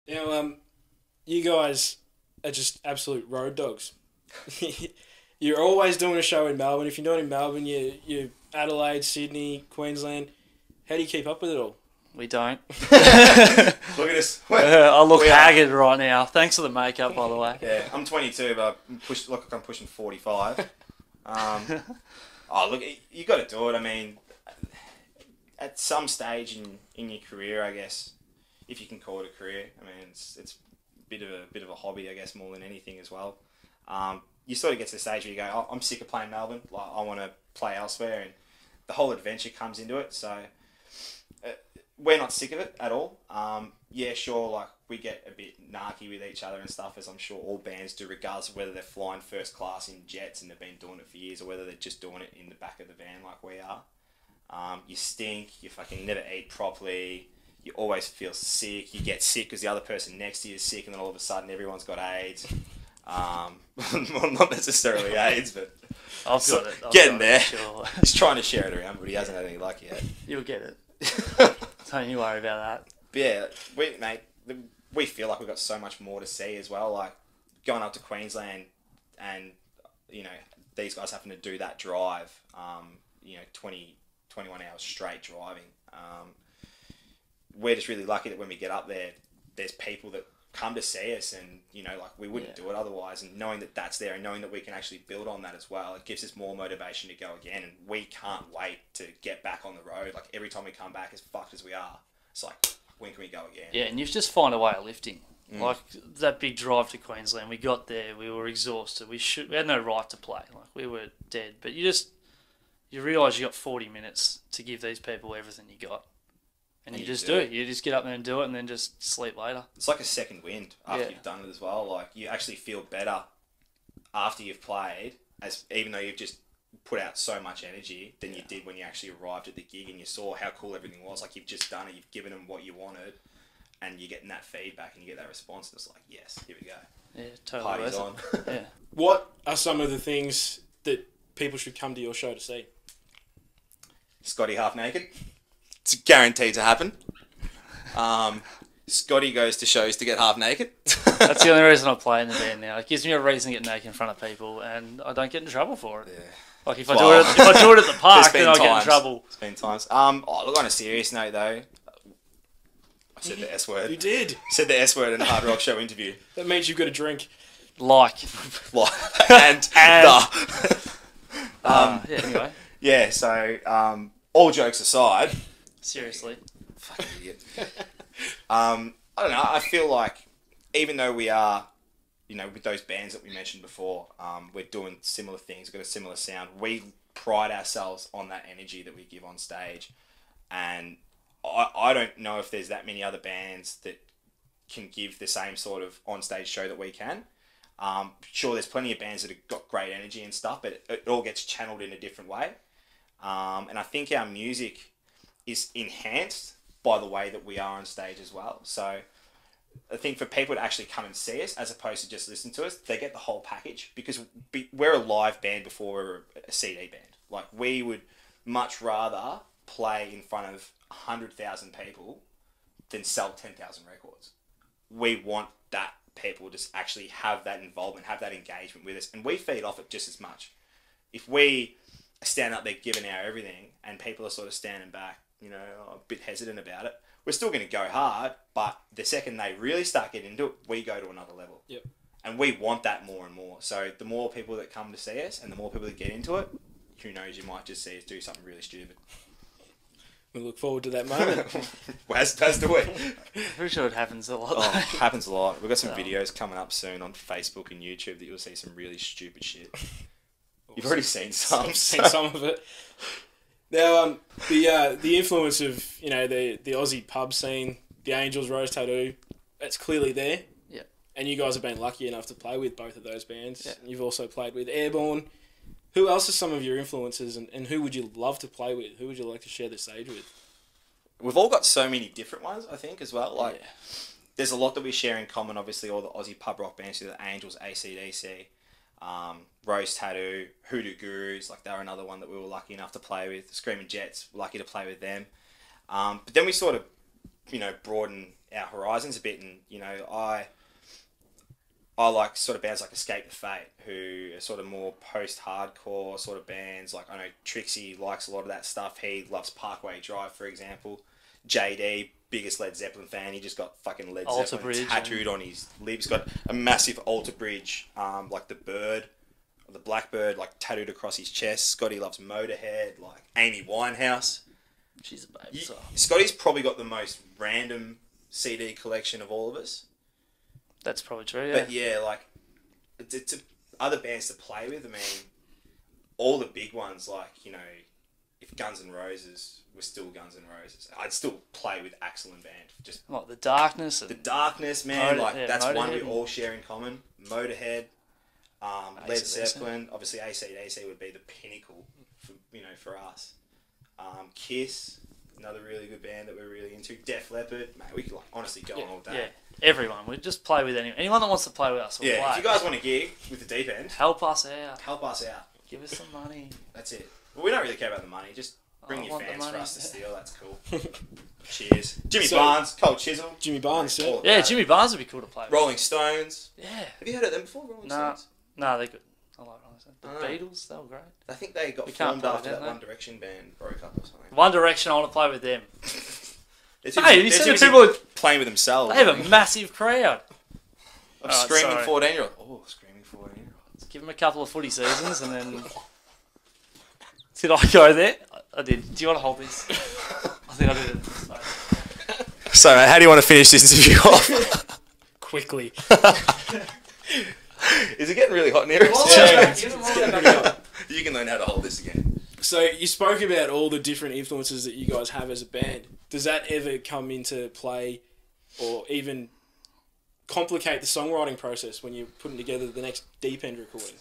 Now, you guys are just absolute road dogs. You're always doing a show in Melbourne. If you're not in Melbourne, you're Adelaide, Sydney, Queensland. How do you keep up with it all? We don't. Look at us. I look haggard right now. Thanks for the makeup, by the way. Yeah, I'm 22, but I'm pushing 45. Look, you got to do it. I mean, at some stage in your career, I guess, if you can call it a career, I mean, it's a bit of a hobby, I guess, more than anything as well. You sort of get to the stage where you go, oh, I'm sick of playing Melbourne. Like, I want to play elsewhere, and the whole adventure comes into it. So we're not sick of it at all. Yeah, sure, like we get a bit narky with each other and stuff, as I'm sure all bands do, regardless of whether they're flying first class in jets and they've been doing it for years, or whether they're just doing it in the back of the van like we are. You stink. You fucking never eat properly. You always feel sick. You get sick because the other person next to you is sick, and then all of a sudden everyone's got AIDS. Well, not necessarily AIDS, but I've got it. Getting there. Sure. He's trying to share it around, but he hasn't had any luck yet. You'll get it. Don't you worry about that. But yeah, we feel like we've got so much more to see as well. Like going up to Queensland, and these guys having to do that drive. 21 hours straight driving. We're just really lucky that when we get up there, there's people that come to see us, and we wouldn't do it otherwise. And knowing that that's there, and knowing that we can actually build on that as well, it gives us more motivation to go again. And we can't wait to get back on the road. Like every time we come back, as fucked as we are, it's like, when can we go again? Yeah, and you just find a way of lifting. Like that big drive to Queensland, we got there, we were exhausted. We had no right to play. Like we were dead. But you realise you got 40 minutes to give these people everything you got. And you just do it. You just get up there and do it, and then just sleep later. It's like a second wind after you've done it as well. Like you actually feel better after you've played, even though you've just put out so much energy than you did when you actually arrived at the gig and you saw how cool everything was. Like you've just done it, you've given them what you wanted, and you're getting that feedback and you get that response, and it's like, yes, here we go. Yeah, totally. Party's on. Yeah. What are some of the things that people should come to your show to see? Scotty half naked. It's guaranteed to happen. Scotty goes to shows to get half naked. That's the only reason I play in the band now. It gives me a reason to get naked in front of people, and I don't get in trouble for it. Yeah. Like if I do it at the park, then I get in trouble. There's been times. Look, on a serious note though, I said the S word. You did. Said the S word in a Hard Rock Show interview. That means you've got a drink. And Anyway. Yeah. So all jokes aside. Seriously. Fucking idiot. I don't know. I feel like even though we are, with those bands that we mentioned before, we're doing similar things, we've got a similar sound. We pride ourselves on that energy that we give on stage. And I don't know if there's that many other bands that can give the same sort of on-stage show that we can. Sure, there's plenty of bands that have got great energy and stuff, but it all gets channeled in a different way. And I think our music is enhanced by the way that we are on stage as well. So I think for people to actually come and see us as opposed to just listen to us, they get the whole package, because we're a live band before we're a CD band. Like we would much rather play in front of 100,000 people than sell 10,000 records. We want that people to actually have that involvement, have that engagement with us, and we feed off it just as much. If we stand up there giving our everything and people are sort of standing back, a bit hesitant about it, we're still going to go hard, but the second they really start getting into it, we go to another level. Yep. And we want that more and more. So the more people that come to see us and the more people that get into it, who knows, you might just see us do something really stupid. We look forward to that moment. As do we. Pretty sure it happens a lot. Oh, it happens a lot. We've got some videos coming up soon on Facebook and YouTube that you'll see some really stupid shit. You've already seen some. I've seen some of it. Now, the influence of the Aussie pub scene, the Angels Rose Tattoo, that's clearly there. Yeah. And you guys have been lucky enough to play with both of those bands. Yeah. You've also played with Airborne. Who else are some of your influences, and who would you love to play with? Who would you like to share the stage with? We've all got so many different ones, I think, as well. Like, there's a lot that we share in common. Obviously, all the Aussie pub rock bands, the Angels, AC/DC, Rose Tattoo, Hoodoo Gurus. Like, they're another one that we were lucky enough to play with. Screaming Jets, lucky to play with them. But then we sort of broaden our horizons a bit. And, I like sort of bands like Escape the Fate, who are sort of more post-hardcore sort of bands. Like, I know Trixie likes a lot of that stuff. He loves Parkway Drive, for example. JD, biggest Led Zeppelin fan. He just got fucking Led Alter Zeppelin Bridge, tattooed on his lips. Got a massive Alter Bridge, like the bird, or the blackbird, like tattooed across his chest. Scotty loves Motorhead, like Amy Winehouse. She's a babe. So. Scotty's probably got the most random CD collection of all of us. That's probably true, yeah. But yeah, like, to other bands to play with, I mean, all the big ones, like, if Guns N' Roses were still Guns N' Roses, I'd still play with Axl and band. Just like The Darkness. The Darkness, man, that's Motorhead. one we all share in common. Motorhead, Led Zeppelin, obviously AC/DC would be the pinnacle for us. Kiss, another really good band that we're really into. Def Leppard, mate, we could honestly go on all day. Yeah. Everyone. We just play with anyone that wants to play with us. We'll play. If you guys want a gig with the Deep End, help us out. Give us some money. That's it. Well, we don't really care about the money. Just bring your fans for us to steal. That's cool. Cheers. Jimmy Barnes, Cold Chisel. Jimmy Barnes, yeah. Yeah, Jimmy Barnes would be cool to play with. Rolling Stones. Yeah. Have you heard of them before, Rolling Stones? No, they're good. I like Rolling Stones. The Beatles, they were great. I think they got formed after that One Direction band broke up or something. One Direction, I want to play with them. Hey, you see the people playing with themselves. They have a massive crowd. Of screaming 14-year-olds. Oh, screaming 14-year-olds. Give them a couple of footy seasons and then... Did I go there? I did. Do you want to hold this? I think I did it. So, mate, how do you want to finish this interview off? Quickly. Is it getting really hot in here? Yeah. You can learn how to hold this again. So you spoke about all the different influences that you guys have as a band. Does that ever come into play or even complicate the songwriting process when you're putting together the next Deep End recording?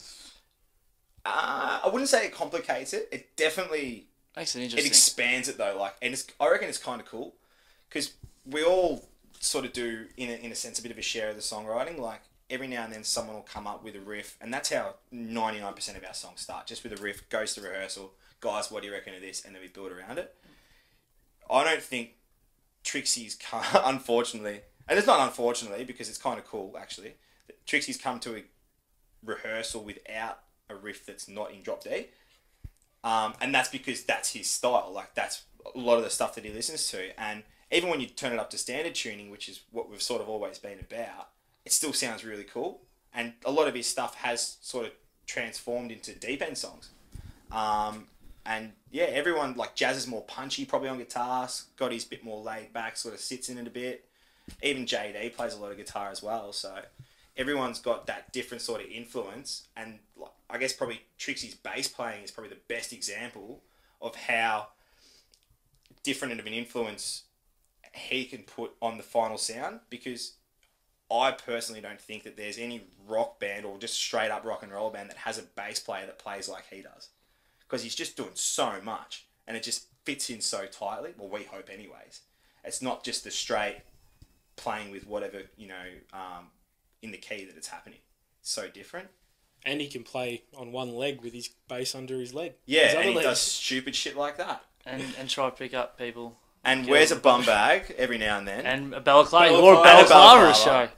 I wouldn't say it complicates it. It definitely makes it interesting. It expands it though. I reckon it's kind of cool because we all sort of do in a sense a bit of a share of the songwriting. Like every now and then someone will come up with a riff, and that's how 99% of our songs start. Just with a riff, goes to rehearsal. Guys, what do you reckon of this? And then we build around it. I don't think Trixie's unfortunately, and it's not unfortunately because it's kind of cool actually. Trixie's come to a rehearsal without a riff that's not in drop D, and that's because that's his style. Like that's a lot of the stuff that he listens to, and even when you turn it up to standard tuning, which is what we've sort of always been about, it still sounds really cool. And a lot of his stuff has sort of transformed into Deep End songs. And yeah, everyone, like Jazz is more punchy probably on guitar. Scotty's a bit more laid back, sort of sits in it a bit. Even JD plays a lot of guitar as well. So everyone's got that different sort of influence. And I guess probably Trixie's bass playing is probably the best example of how different of an influence he can put on the final sound, because I personally don't think that there's any rock band or just straight up rock and roll band that has a bass player that plays like he does. Because he's just doing so much and it just fits in so tightly. Well, we hope anyways. It's not just the straight playing with whatever, in the key that it's happening. It's so different. And he can play on one leg with his bass under his leg. Yeah, and he does stupid shit like that. And try to pick up people. And wears a bum bag every now and then. And a balaclava. Or a balaclava show.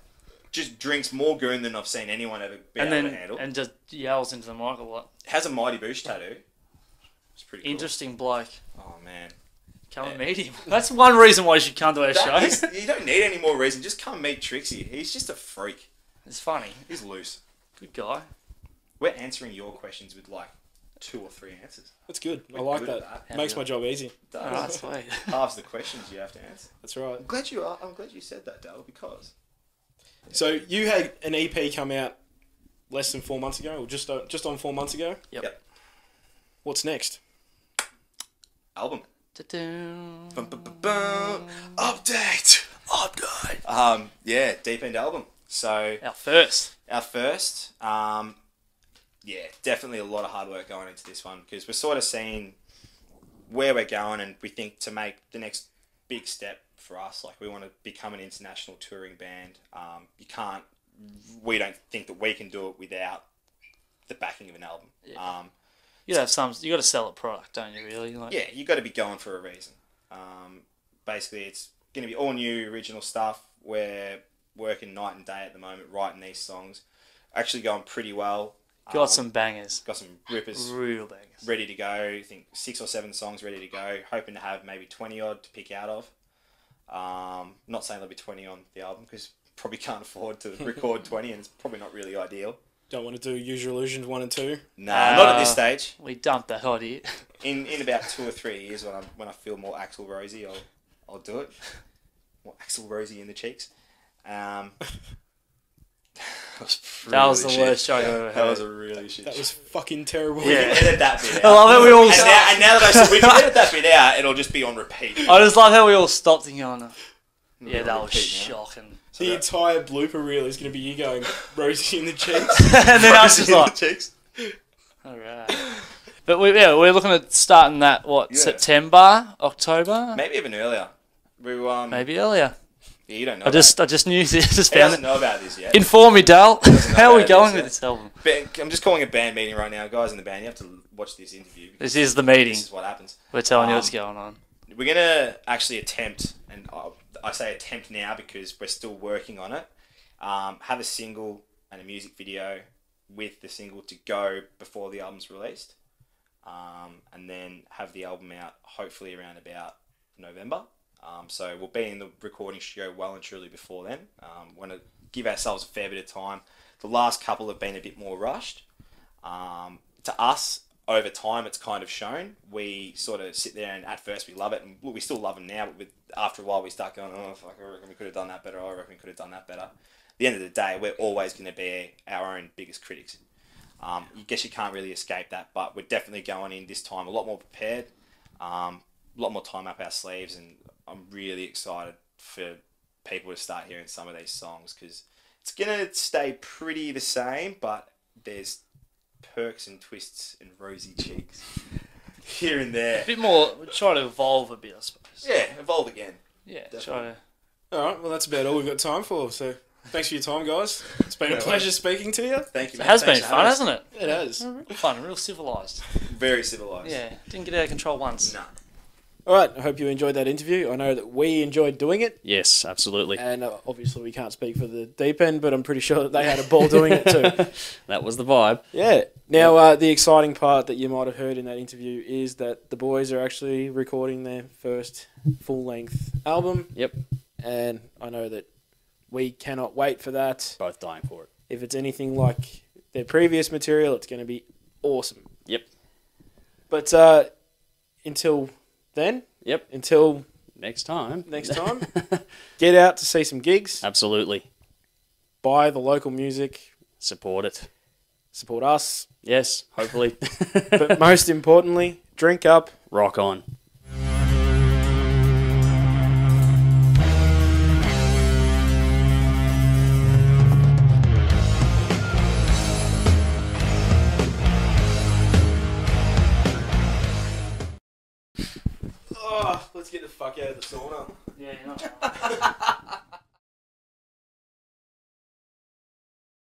Just drinks more goon than I've seen anyone ever be able to handle. And just yells into the mic a lot. Has a Mighty Boosh tattoo. It's pretty cool. Interesting bloke. Oh, man. Come and meet him. That's one reason why you should come to our show. You don't need any more reason. Just come meet Trixie. He's just a freak. It's funny. He's loose. Good guy. We're answering your questions with 2 or 3 answers. That's good. I like that. Makes my job easy. That's sweet. Halves the questions you have to answer. That's right. I'm glad you said that, Dale, because... So you had an EP come out less than 4 months ago, or just on 4 months ago? Yep. What's next? Album. Update. Yeah, Deep End album. So Our first. Yeah, definitely a lot of hard work going into this one, because we're sort of seeing where we're going, and we think to make the next big step for us, we want to become an international touring band. We don't think that we can do it without the backing of an album. Yeah. You got to sell a product, don't you? Really? Yeah, you got to be going for a reason. Basically, it's going to be all new original stuff. We're working night and day at the moment, writing these songs. Actually going pretty well. Got some bangers. Got some rippers. Real bangers. Ready to go. I think 6 or 7 songs ready to go. Hoping to have maybe 20 odd to pick out of. Not saying there'll be 20 on the album because probably can't afford to record 20 and it's probably not really ideal. Don't want to do Use Your Illusions 1 and 2? Nah, not at this stage. We dumped that idea. In about 2 or 3 years when I feel more Axl Rosy, I'll do it. More Axl Rosy in the cheeks. That was the worst joke I've ever heard. That was a really shit. That was fucking terrible. We can edit that bit out. I love how we all. And now that we can edit that bit out, it'll just be on repeat. I just love how we all stopped and going, yeah, that was shocking. The entire blooper reel is going to be you going Rosie in the cheeks. And then I was just like, cheeks. alright. But we're looking at starting that, September, October? Maybe even earlier. Maybe earlier. Yeah, you don't know. I just knew this. Just He found doesn't it. know about this yet. Inform me, Dal. How are we about going this with this album? I'm just calling a band meeting right now. Guys in the band, you have to watch this interview. This is the meeting. This is what happens. We're telling you what's going on. We're going to actually attempt, and I say attempt now because we're still working on it, have a single and a music video with the single to go before the album's released. And then have the album out hopefully around about November. So we'll be in the recording studio well and truly before then. Want to give ourselves a fair bit of time. The last couple have been a bit more rushed. To us, over time, it's kind of shown. We sort of sit there and at first we love it, and we still love them now, but after a while we start going, oh, fuck, I reckon we could have done that better. I reckon we could have done that better. At the end of the day, we're always going to be our own biggest critics. I guess you can't really escape that, but we're definitely going in this time a lot more prepared, a lot more time up our sleeves, and I'm really excited for people to start hearing some of these songs because it's going to stay pretty the same, but there's perks and twists and rosy cheeks here and there. A bit more, we're trying to evolve a bit, I suppose. Yeah, evolve again. Yeah, Definitely. try to... Alright, well that's about all we've got time for, so thanks for your time, guys. It's been a pleasure speaking to you. Thank you, It man. has Thanks been for fun, having us. hasn't it? It has. Real fun, real civilised. Very civilised. Yeah, didn't get out of control once. No. Alright, I hope you enjoyed that interview. I know that we enjoyed doing it, Yes, absolutely. and obviously we can't speak for the deep end, but I'm pretty sure that they had a ball doing it too. That was the vibe. Yeah. Now, the exciting part that you might have heard in that interview is that the boys are actually recording their first full-length album. Yep. And I know that we cannot wait for that. Both dying for it. If it's anything like their previous material, it's going to be awesome. Yep. But until then, until Next time. get out to see some gigs, Absolutely. buy the local music, Support it. support us, Yes, hopefully. but most importantly, drink up. Rock on. Oh, let's get the fuck out of the sauna. Yeah, you're not